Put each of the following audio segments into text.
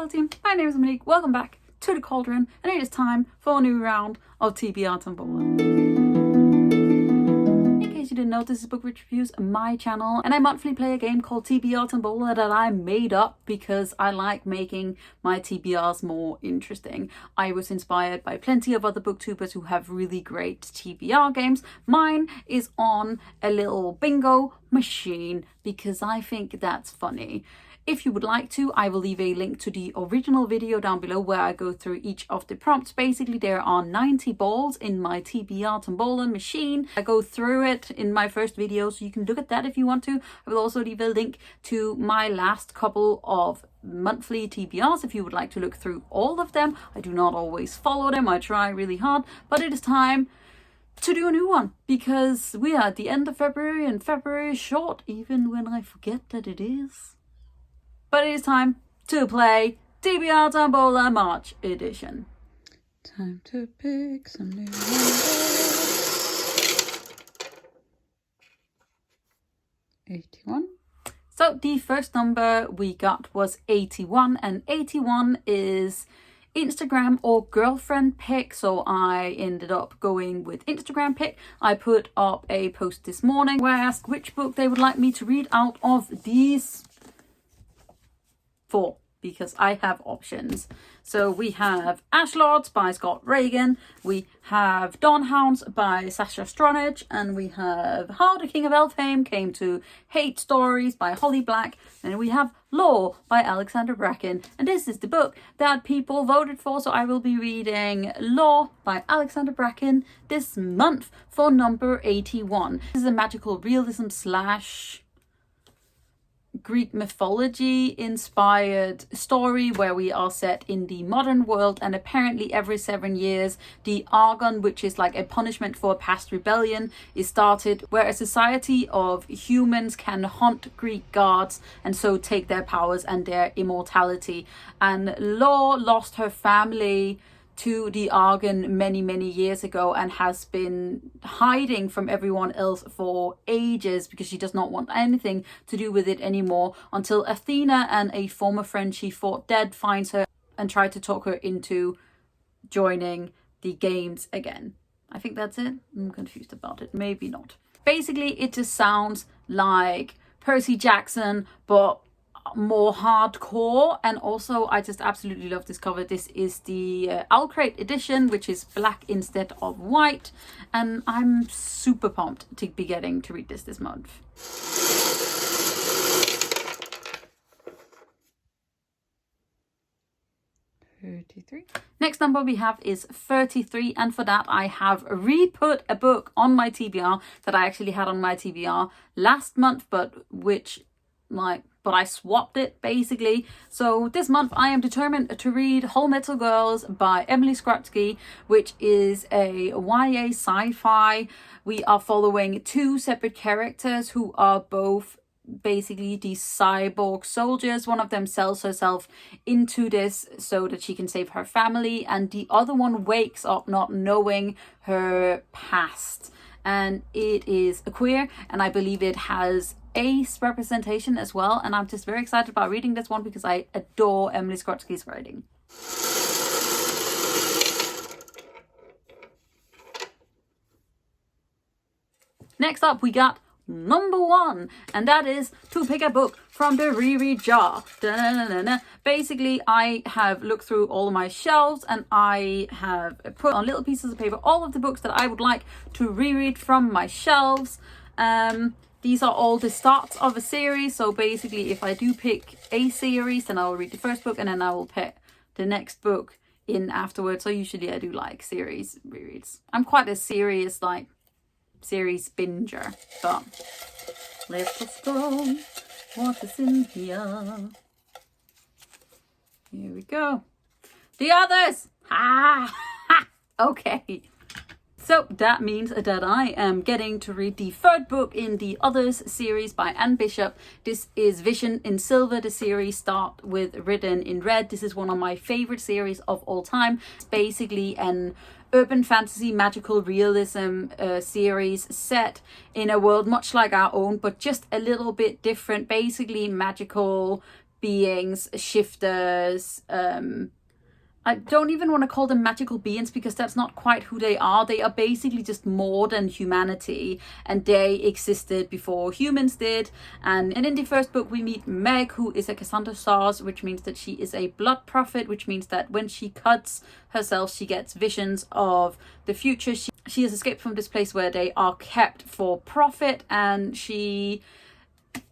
team, my name is Monique, welcome back to the Cauldron, and it is time for a new round of TBR Tombola. In case you didn't know, this is Bookwitch Reviews, my channel, and I monthly play a game called TBR Tombola that I made up because I like making my TBRs more interesting. I was inspired by plenty of other booktubers who have really great TBR games. Mine is on a little bingo machine because I think that's funny. If you would like to, I will leave a link to the original video down below where I go through each of the prompts. Basically, there are 90 balls in my TBR Tombola machine. I go through it in my first video, so you can look at that if you want to. I will also leave a link to my last couple of monthly TBRs if you would like to look through all of them. I do not always follow them. I try really hard, but it is time to do a new one because we are at the end of February and February is short, even when I forget that it is. But it is time to play TBR Tombola March Edition. Time to pick some new numbers. 81. So the first number we got was 81, and 81 is Instagram or girlfriend pick, so I ended up going with Instagram pick. I put up a post this morning where I asked which book they would like me to read out of these 4 because I have options. So we have Ashlords by Scott Reagan, we have Dawnhounds by Sasha Stronach, and we have How the King of Elfheim Came to Hate Stories by Holly Black, and we have Law by Alexandra Bracken. And this is the book that people voted for, so I will be reading Law by Alexandra Bracken this month for number 81. This is a magical realism slash Greek mythology inspired story where we are set in the modern world, and apparently every 7 years the Argon, which is like a punishment for a past rebellion, is started where a society of humans can hunt Greek gods and so take their powers and their immortality. And Law lost her family to the Argon many years ago and has been hiding from everyone else for ages because she does not want anything to do with it anymore, until Athena and a former friend she thought dead finds her and try to talk her into joining the games again. I think that's it. I'm confused about it. Maybe not. Basically, it just sounds like Percy Jackson, but more hardcore. And also I just absolutely love this cover. This is the Owlcrate edition, which is black instead of white, and I'm super pumped to be getting to read this month. 33. Next number we have is 33, and for that I have re-put a book on my TBR that I actually had on my TBR last month, but I swapped it basically. So this month I am determined to read Hullmetal Girls by Emily Skrutskie, which is a YA sci-fi. We are following 2 separate characters who are both basically these cyborg soldiers. One of them sells herself into this so that she can save her family, and the other one wakes up not knowing her past. And it is a queer, and I believe it has ace representation as well, and I'm just very excited about reading this one because I adore Emily Skrutskie's writing. Next up we got number 1, and that is to pick a book from the Reread jar. Da-na-na-na-na. Basically, I have looked through all of my shelves and I have put on little pieces of paper all of the books that I would like to reread from my shelves. These are all the starts of a series, so basically if I do pick a series, then I will read the first book and then I will pick the next book in afterwards. So usually I do like series rereads. I'm quite a serious series binger, but let's just go. What is in here? Here we go. The Others! Ah! Okay. So that means that I am getting to read the 3rd book in the Others series by Anne Bishop. This is Vision in Silver. The series start with Written in Red. This is one of my favorite series of all time. It's basically an urban fantasy magical realism series set in a world much like our own, but just a little bit different. Basically magical beings, shifters. I don't even want to call them magical beings because that's not quite who they are. They are basically just more than humanity, and they existed before humans did. And in the first book we meet Meg, who is a Cassandra Stars, which means that she is a blood prophet, which means that when she cuts herself she gets visions of the future. She has escaped from this place where they are kept for profit, and she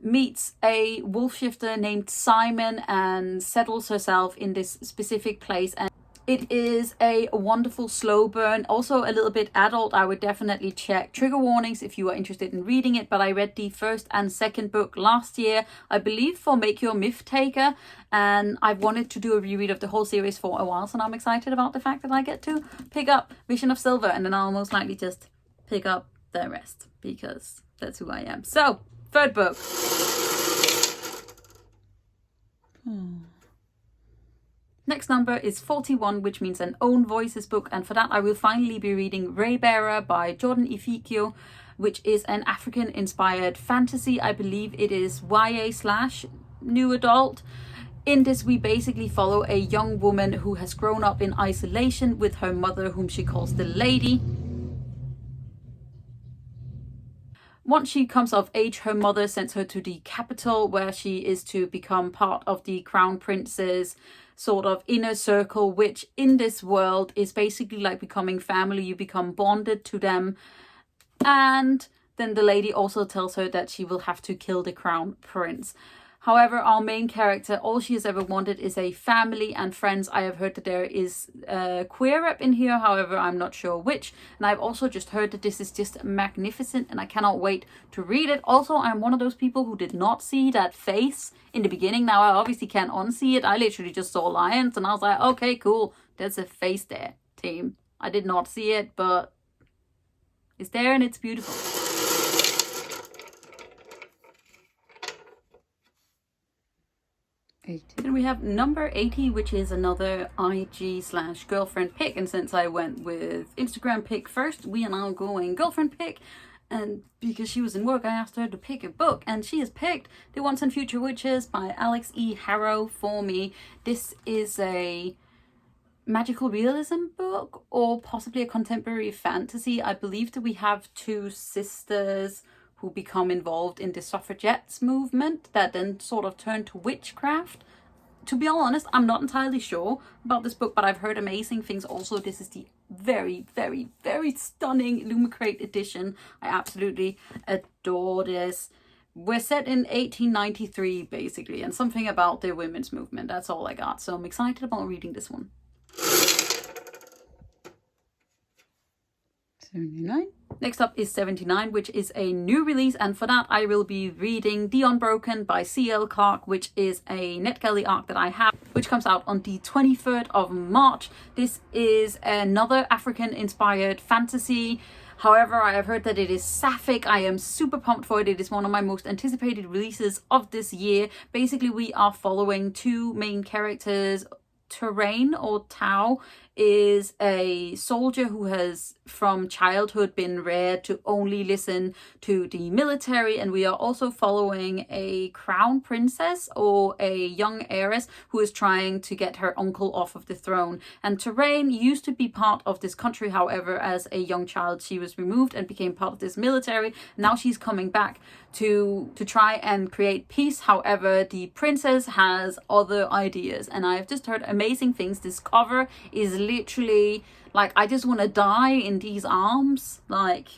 meets a wolf shifter named Simon and settles herself in this specific place. And it is a wonderful slow burn, also a little bit adult. I would definitely check trigger warnings if you are interested in reading it, but I read the first and second book last year, I believe, for Make Your Myth Taker, and I've wanted to do a reread of the whole series for a while, so now I'm excited about the fact that I get to pick up Vision of Silver, and then I'll most likely just pick up the rest because that's who I am. So third book. Next number is 41, which means an Ownvoices book, and for that I will finally be reading Raybearer by Jordan Ifueko, which is an African-inspired fantasy. I believe it is YA/new adult. In this we basically follow a young woman who has grown up in isolation with her mother, whom she calls the Lady. Once she comes of age, her mother sends her to the capital, where she is to become part of the crown prince's sort of inner circle, which in this world is basically like becoming family. You become bonded to them. And then the lady also tells her that she will have to kill the crown prince. However, our main character, all she has ever wanted is a family and friends. I have heard that there is a queer rep in here, however, I'm not sure which. And I've also just heard that this is just magnificent and I cannot wait to read it. Also, I'm one of those people who did not see that face in the beginning. Now, I obviously can't unsee it. I literally just saw lions and I was like, okay, cool. There's a face there, team. I did not see it, but it's there and it's beautiful. Then we have number 80, which is another IG/girlfriend pick. And since I went with Instagram pick first, we are now going girlfriend pick. And because she was in work, I asked her to pick a book, and she has picked The Once and Future Witches by Alix E. Harrow for me. This is a magical realism book, or possibly a contemporary fantasy. I believe that we have two sisters who become involved in the suffragettes movement that then sort of turn to witchcraft. To be honest, I'm not entirely sure about this book, but I've heard amazing things. Also, this is the very, very, very stunning Illumicrate edition. I absolutely adore this. We're set in 1893, basically, and something about the women's movement. That's all I got. So I'm excited about reading this one. 79. Next up is 79, which is a new release, and for that I will be reading The Unbroken by C.L. Clarke, which is a NetGalley arc that I have, which comes out on the 23rd of March. This is another African-inspired fantasy. However, I have heard that it is sapphic. I am super pumped for it. It is one of my most anticipated releases of this year. Basically, we are following two main characters. Terrain, or Tau, is a soldier who has from childhood been reared to only listen to the military, and we are also following a crown princess, or a young heiress, who is trying to get her uncle off of the throne. And Terrain used to be part of this country, however, as a young child she was removed and became part of this military. Now she's coming back to try and create peace. However, the princess has other ideas, and I've just heard amazing things. This cover is literally like, I just want to die in these arms. Like,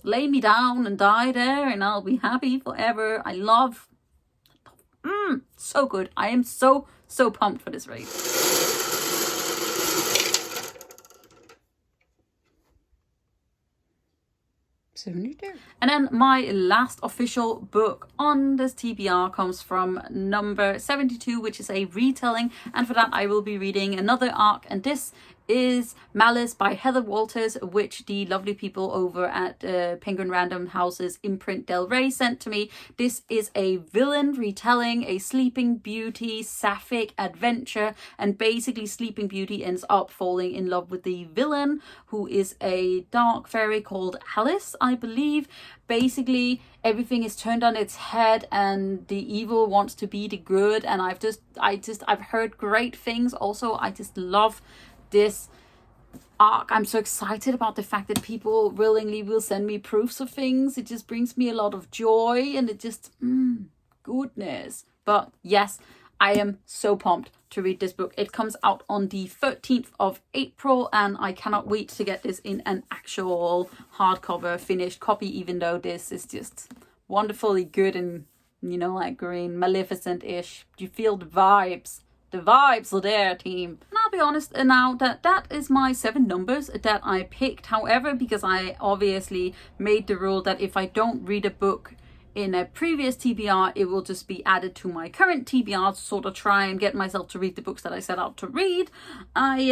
lay me down and die there and I'll be happy forever. I love so good. I am so pumped for this read. And then my last official book on this TBR comes from number 72, which is a retelling, and for that I will be reading another arc, and this is Malice by Heather Walters, which the lovely people over at Penguin Random House's imprint Del Rey sent to me. This is a villain retelling a Sleeping Beauty sapphic adventure, and basically Sleeping Beauty ends up falling in love with the villain, who is a dark fairy called Alice, I believe. Basically everything is turned on its head and the evil wants to be the good, and I've heard great things. Also, I just love this arc. I'm so excited about the fact that people willingly will send me proofs of things. It just brings me a lot of joy, and it just goodness. But yes, I am so pumped to read this book. It comes out on the 13th of April, and I cannot wait to get this in an actual hardcover finished copy, even though this is just wonderfully good and, you know, like green, Maleficent-ish. You feel the vibes. The vibes are there, team. And I'll be honest now that is my 7 numbers that I picked. However, because I obviously made the rule that if I don't read a book in a previous TBR, it will just be added to my current TBR to sort of try and get myself to read the books that I set out to read. I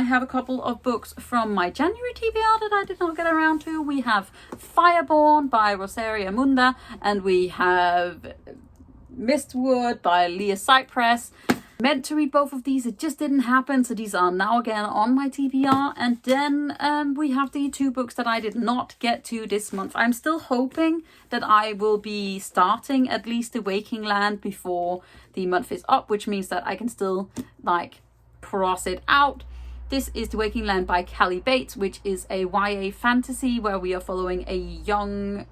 have a couple of books from my January TBR that I did not get around to. We have Fireborn by Rosaria Munda, and we have Mistwood by Leah Cypress. Meant to read both of these, it just didn't happen, so these are now again on my TBR. And then we have the 2 books that I did not get to this month. I'm still hoping that I will be starting at least The Waking Land before the month is up, which means that I can still like cross it out. This is The Waking Land by Callie Bates, which is a YA fantasy where we are following a young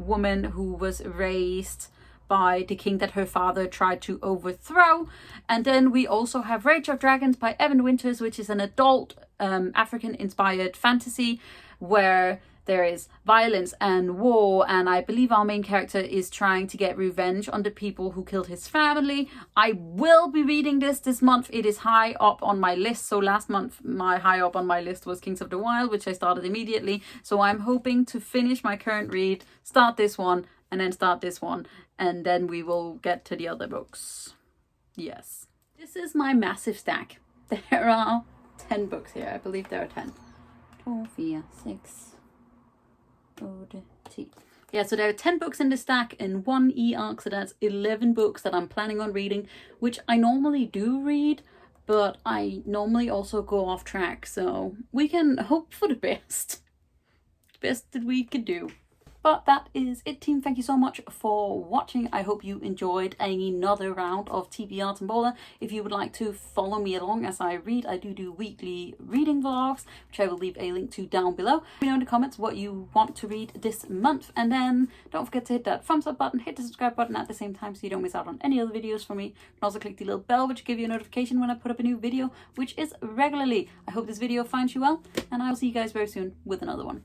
woman who was raised by the king that her father tried to overthrow. And then we also have Rage of Dragons by Evan Winters, which is an adult African-inspired fantasy where there is violence and war, and I believe our main character is trying to get revenge on the people who killed his family. I will be reading this month. It is high up on my list. So last month my high up on my list was Kings of the Wild, which I started immediately. So I'm hoping to finish my current read, start this one, and then start this one, and then we will get to the other books. Yes. This is my massive stack. There are 10 books here. I believe there are 10. 2, 4, 6, 8. Yeah, so there are 10 books in the stack in 1 e-arc, so that's 11 books that I'm planning on reading, which I normally do read, but I normally also go off track, so we can hope for the best. Best that we could do. But that is it, team. Thank you so much for watching. I hope you enjoyed another round of TBR Tombola. If you would like to follow me along as I read, I do weekly reading vlogs, which I will leave a link to down below. Let me know in the comments what you want to read this month. And then don't forget to hit that thumbs up button, hit the subscribe button at the same time so you don't miss out on any other videos from me. And also click the little bell, which will give you a notification when I put up a new video, which is regularly. I hope this video finds you well, and I will see you guys very soon with another one.